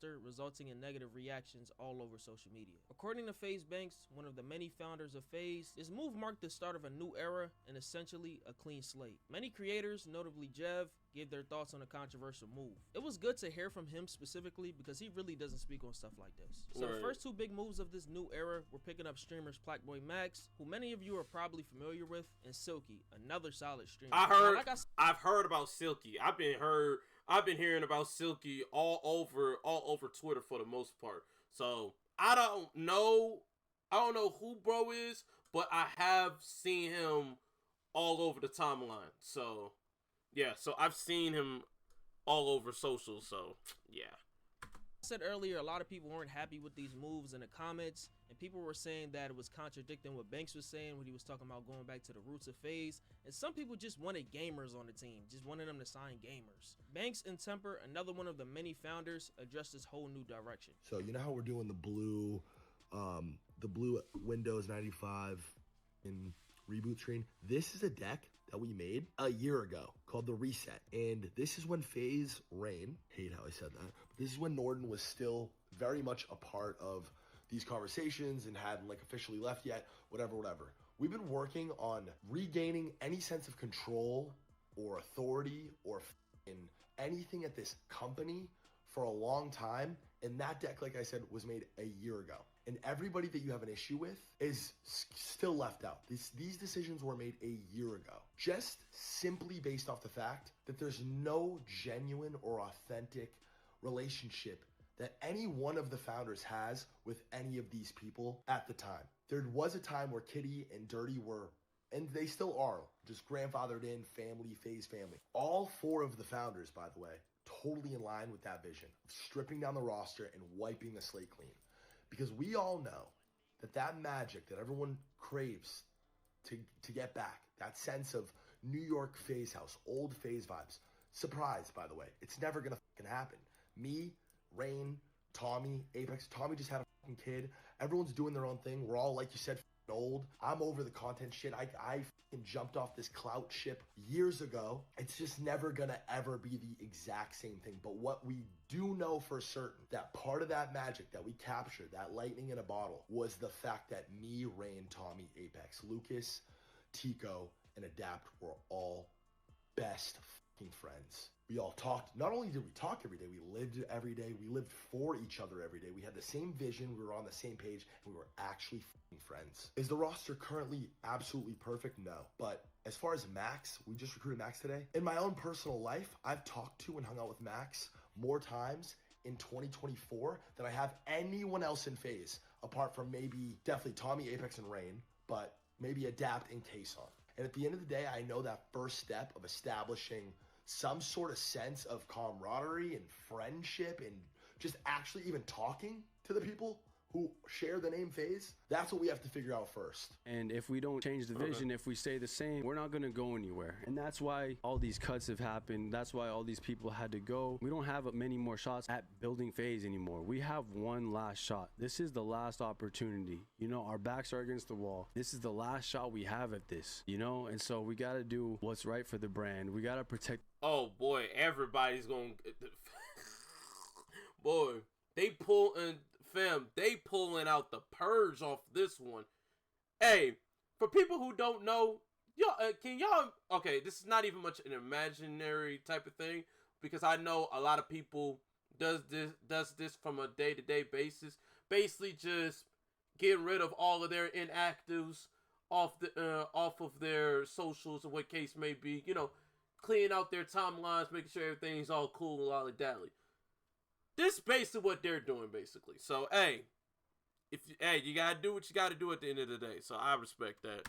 roster, resulting in negative reactions all over social media. According to FaZe Banks, one of the many founders of FaZe, this move marked the start of a new era and essentially a clean slate. Many creators, notably Jev, gave their thoughts on the controversial move. It was good to hear from him specifically because he really doesn't speak on stuff like this. So the first two big moves of this new era were picking up streamers Plackboy Max, who many of you are probably familiar with, and Silky, another solid streamer. I've heard about Silky. I've been hearing about Silky all over Twitter for the most part. So I don't know who bro is, but I have seen him all over the timeline. So yeah, so I've seen him all over social, so yeah. I said earlier, a lot of people weren't happy with these moves in the comments, and people were saying that it was contradicting what Banks was saying when he was talking about going back to the roots of FaZe, and some people just wanted gamers on the team, just wanted them to sign gamers. Banks and Temper, another one of the many founders, addressed this whole new direction. So you know how we're doing the blue Windows 95 in reboot screen? This is a deck that we made a year ago called the Reset, and this is when FaZe Rain, hate how I said that, but this is when Norden was still very much a part of these conversations and hadn't like officially left yet, whatever. We've been working on regaining any sense of control or authority or anything at this company for a long time, and that deck, like I said, was made a year ago. And everybody that you have an issue with is still left out. These decisions were made a year ago, just simply based off the fact that there's no genuine or authentic relationship that any one of the founders has with any of these people at the time. There was a time where Kitty and Dirty were, and they still are, just grandfathered in family, FaZe family. All four of the founders, by the way, totally in line with that vision of stripping down the roster and wiping the slate clean. Because we all know that magic that everyone craves to get back, that sense of New York FaZe house, old FaZe vibes. Surprise, by the way, it's never gonna fucking happen. Me, Rain, Tommy, Apex. Tommy just had a fucking kid. Everyone's doing their own thing. We're all, like you said, old. I'm over the content shit. I fucking jumped off this clout ship years ago. It's just never gonna ever be the exact same thing. But what we do know for certain, that part of that magic that we captured, that lightning in a bottle, was the fact that me, Rain, Tommy, Apex, Lucas, Tico, and Adapt were all best fucking friends. We all talked. Not only did we talk every day, we lived every day. We lived for each other every day. We had the same vision. We were on the same page, and we were actually fucking friends. Is the roster currently absolutely perfect? No. But as far as Max, we just recruited Max today. In my own personal life, I've talked to and hung out with Max more times in 2024 than I have anyone else in FaZe, apart from maybe definitely Tommy, Apex, and Rain, but maybe Adapt and Kason. And at the end of the day, I know that first step of establishing some sort of sense of camaraderie and friendship and just actually even talking to the people who share the name FaZe, that's what we have to figure out first. And if we don't change the vision, if we stay the same, we're not going to go anywhere. And that's why all these cuts have happened. That's why all these people had to go. We don't have many more shots at building FaZe anymore. We have one last shot. This is the last opportunity. You know, our backs are against the wall. This is the last shot we have at this, you know? And so we got to do what's right for the brand. We got to protect. Oh boy, everybody's going boy, they pulling out the purge off this one. Hey, for people who don't know, y'all, okay, this is not even much an imaginary type of thing, because I know a lot of people does this from a day-to-day basis, basically just getting rid of all of their inactives off of their socials or what case may be, you know, cleaning out their timelines, making sure everything's all cool and lolly-dally. This is basically what they're doing, basically. So, hey, you gotta do what you gotta do at the end of the day. So I respect that.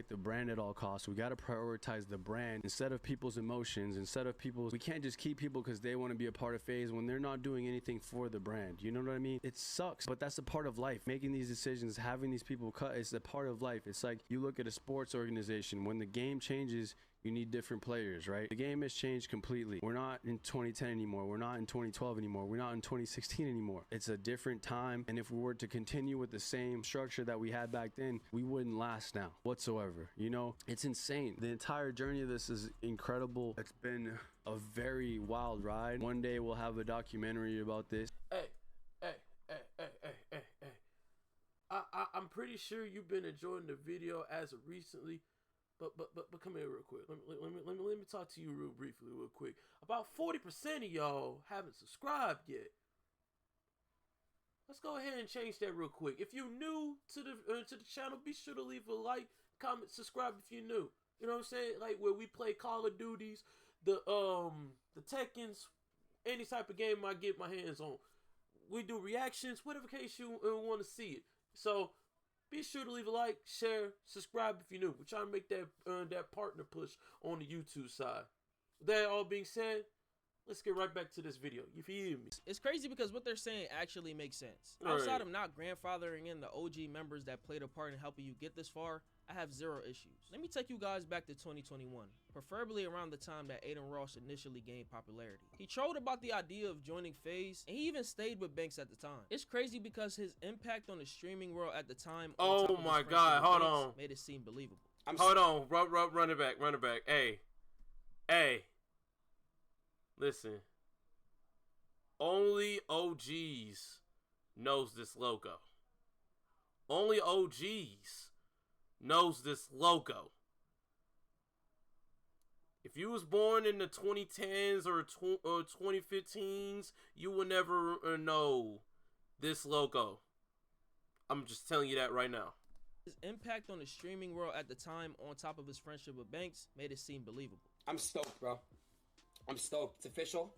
The brand at all costs. We got to prioritize the brand instead of people's emotions, we can't just keep people because they want to be a part of FaZe when they're not doing anything for the brand. You know what I mean? It sucks, but that's a part of life. Making these decisions, having these people cut, is a part of life. It's like you look at a sports organization. When the game changes, you need different players, right? The game has changed completely. We're not in 2010 anymore. We're not in 2012 anymore. We're not in 2016 anymore. It's a different time. And if we were to continue with the same structure that we had back then, we wouldn't last now whatsoever. You know, it's insane. The entire journey of this is incredible. It's been a very wild ride. One day we'll have a documentary about this. Hey, pretty sure you've been enjoying the video as of recently. But come here real quick. Let me talk to you real briefly, real quick. About 40% of y'all haven't subscribed yet. Let's go ahead and change that real quick. If you're new to the channel, be sure to leave a like, comment, subscribe if you're new. You know what I'm saying? Like where we play Call of Duties, the Tekkens, any type of game I get my hands on. We do reactions, whatever case you want to see it. So be sure to leave a like, share, subscribe if you're new. We're trying to make that partner push on the YouTube side. With that all being said, let's get right back to this video. You feel me? It's crazy because what they're saying actually makes sense. Right. Outside of not grandfathering in the OG members that played a part in helping you get this far, I have zero issues. Let me take you guys back to 2021, preferably around the time that Aiden Ross initially gained popularity. He trolled about the idea of joining FaZe, and he even stayed with Banks at the time. It's crazy because his impact on the streaming world at the time Oh my God, hold on. made it seem believable. Hold on, run it back. Hey. Listen. Only OGs knows this logo. Only OGs knows this logo. If you was born in the 2010s or 2015s, you will never know this logo. I'm just telling you that right now. His impact on the streaming world at the time, on top of his friendship with Banks, made it seem believable. I'm stoked, bro. I'm stoked. It's official.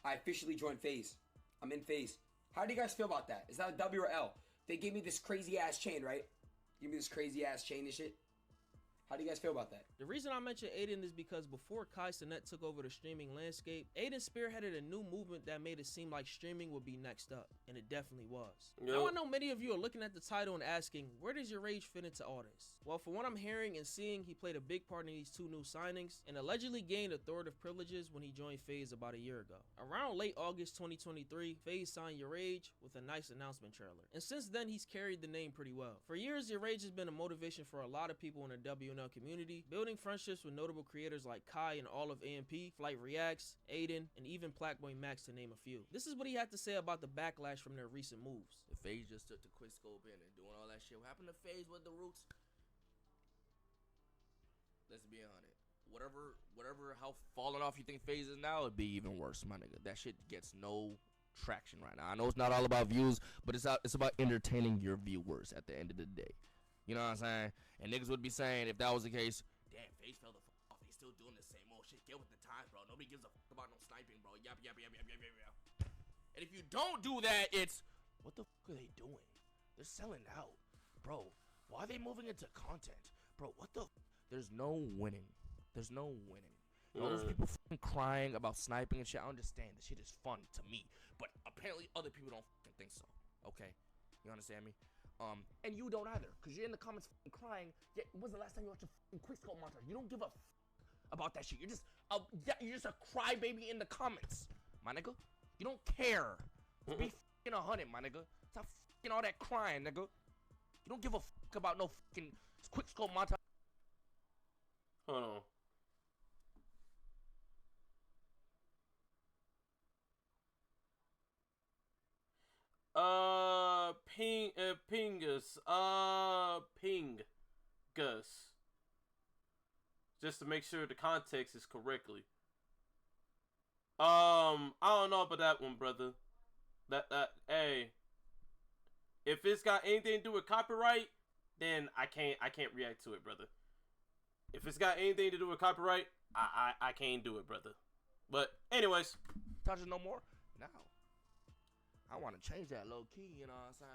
I officially joined FaZe. I'm in FaZe. How do you guys feel about that? Is that a W or L? They gave me this crazy ass chain, right? Give me this crazy ass chain and shit. How do you guys feel about that? The reason I mention Aiden is because before Kai Cenat took over the streaming landscape, Aiden spearheaded a new movement that made it seem like streaming would be next up, and it definitely was. Yep. Now I know many of you are looking at the title and asking, where does your rage fit into all this? Well, from what I'm hearing and seeing, he played a big part in these two new signings, and allegedly gained authoritative privileges when he joined FaZe about a year ago. Around late August 2023, FaZe signed Your Rage with a nice announcement trailer, and since then he's carried the name pretty well. For years, Your Rage has been a motivation for a lot of people in the WNL community, building friendships with notable creators like Kai and all of AMP, Flight Reacts, Aiden, and even Blackboy Max to name a few. This is what he had to say about the backlash from their recent moves. If FaZe just took the quick scope in and doing all that shit, what happened to FaZe with the roots? Let's be honest. Whatever, how fallen off you think FaZe is now, it'd be even worse, my nigga. That shit gets no traction right now. I know it's not all about views, but it's about entertaining your viewers at the end of the day. You know what I'm saying? And niggas would be saying, if that was the case, damn, FaZe fell the fuck off. He's still doing the same old shit. Get with the times, bro. Nobody gives a fuck about no sniping, bro. Yap. And if you don't do that, it's, what the fuck are they doing? They're selling out. Bro, why are they moving into content? Bro, what the There's no winning. There's no winning. All those people fucking crying about sniping and shit, I understand. This shit is fun to me. But apparently other people don't fucking think so. Okay? You understand me? And you don't either, because you're in the comments fucking crying. Yeah, when's the last time you watched a fucking quickscope montage? You don't give a about that shit. You're just a crybaby in the comments, my nigga. You don't care. Be fucking 100, my nigga. Stop fucking all that crying, nigga. You don't give a fuck about no fucking quickscope montage. Hold on. Pingus. Just to make sure the context is correctly. I don't know about that one, brother. Hey. If it's got anything to do with copyright, then I can't react to it, brother. If it's got anything to do with copyright, I can't do it, brother. But anyways, Touches no more? Now I want to change that low key, you know what I'm saying?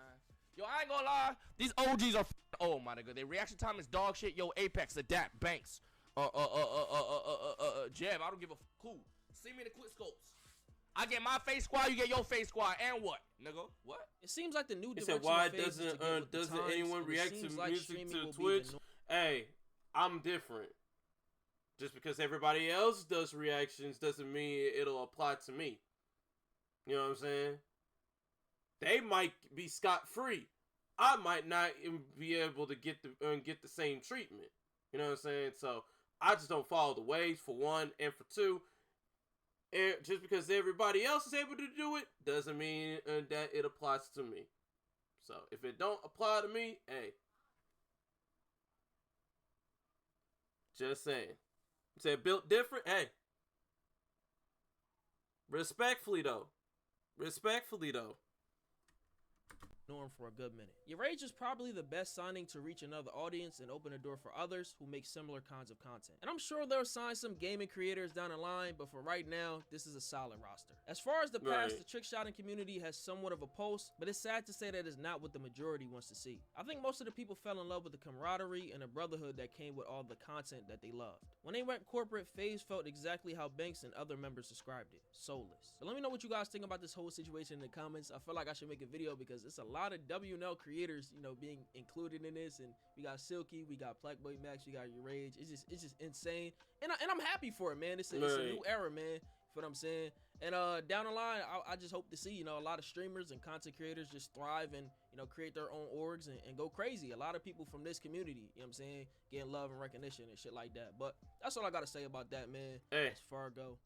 Yo, I ain't gonna lie, these OGs are old, my nigga. Their reaction time is dog shit. Yo, Apex, Adapt, Banks, Jeb, I don't give a cool. See me in the quick scopes. I get my face squad, you get your face squad, and what, nigga? What? It seems like the new he direction said, why of FaZe is to get with the doesn't times, anyone and it react to seems like music streaming to will be the Twitch? norm. Hey, I'm different. Just because everybody else does reactions doesn't mean it'll apply to me. You know what I'm saying? They might be scot-free. I might not even be able to get the same treatment. You know what I'm saying? So I just don't follow the waves, for one, and for two, just because everybody else is able to do it doesn't mean that it applies to me. So if it don't apply to me, hey, Just saying. Said built different. Hey. Respectfully though. Norm for a good minute. Your Rage is probably the best signing to reach another audience and open a door for others who make similar kinds of content. And I'm sure they'll sign some gaming creators down the line, but for right now, this is a solid roster. As far as the past, the trick shotting community has somewhat of a pulse, but it's sad to say that it's not what the majority wants to see. I think most of the people fell in love with the camaraderie and the brotherhood that came with all the content that they loved. When they went corporate, FaZe felt exactly how Banks and other members described it, soulless. So let me know what you guys think about this whole situation in the comments. I feel like I should make a video because it's a lot of WNL creators, you know, being included in this, and we got Silky, we got Blackboy Max, we got Your Rage. It's just insane, and I'm happy for it, man. It's a new era, man. You know what I'm saying? And down the line, I just hope to see, you know, a lot of streamers and content creators just thrive and, you know, create their own orgs and go crazy. A lot of people from this community, you know what I'm saying, getting love and recognition and shit like that. But that's all I gotta say about that, man. Hey. It's Fargo.